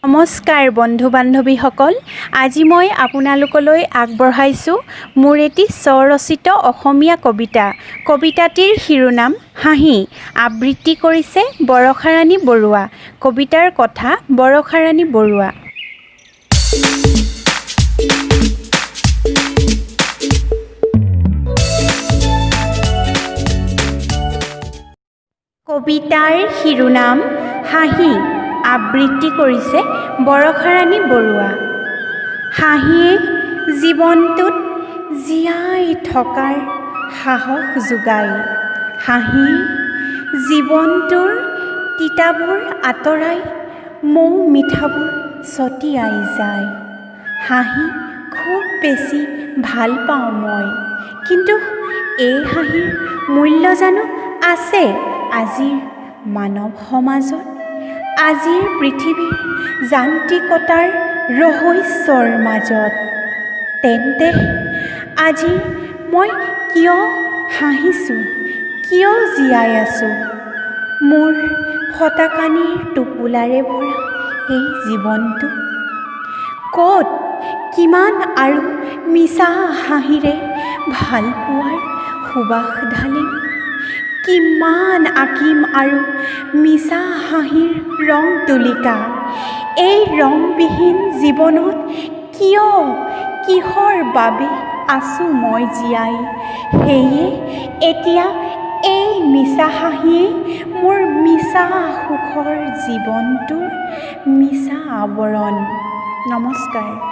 নমস্কাৰ বন্ধু বান্ধৱীসকল, আজি মই আপোনালোকলৈ আগবঢ়াইছোঁ মোৰ এটি স্বৰচিত অসমীয়া কবিতা। কবিতাটিৰ শিৰোনাম হাঁহি। আবৃত্তি কৰিছে বৰষাৰাণী বৰুৱা। কবিতাৰ কথা বৰষাৰাণী বৰুৱা। কবিতাৰ শিৰোনাম হাঁহি। আবৃত্তি কৰিছে বৰষাৰাণী বৰুৱা। হাঁহিয়ে জীৱনটোত জীয়াই থকাৰ সাহস যোগায়। হাঁহিয়ে জীৱনটোৰ তিতাবোৰ আঁতৰাই মৌ মিঠাবোৰ ছটিয়াই যায়। হাঁহি খুব বেছি ভাল পাওঁ মই, কিন্তু এই হাঁহিৰ মূল্য জানো আছে আজিৰ মানৱ সমাজত? আজিৰ পৃথিৱীৰ যান্ত্ৰিকতাৰ ৰহস্যৰ মাজত তেন্তে আজি মই কিয় হাঁহিছোঁ, কিয় জীয়াই আছোঁ? মোৰ ফটাকানিৰ টোপোলাৰে ভৰা এই জীৱনটো ক'ত কিমান আৰু মিছা হাঁহিৰে ভাল পোৱাৰ সুবাস ঢালিম? কিমান আঁকিম আৰু মিছা হাঁহিৰ ৰং তুলিকা? এই ৰংবিহীন জীৱনত কিয় কিহৰ বাবে আছোঁ মই জীয়াই? সেয়ে এতিয়া এই মিছা হাঁহিয়েই মোৰ মিছা সুখৰ জীৱনটোৰ মিছা আৱৰণ। নমস্কাৰ।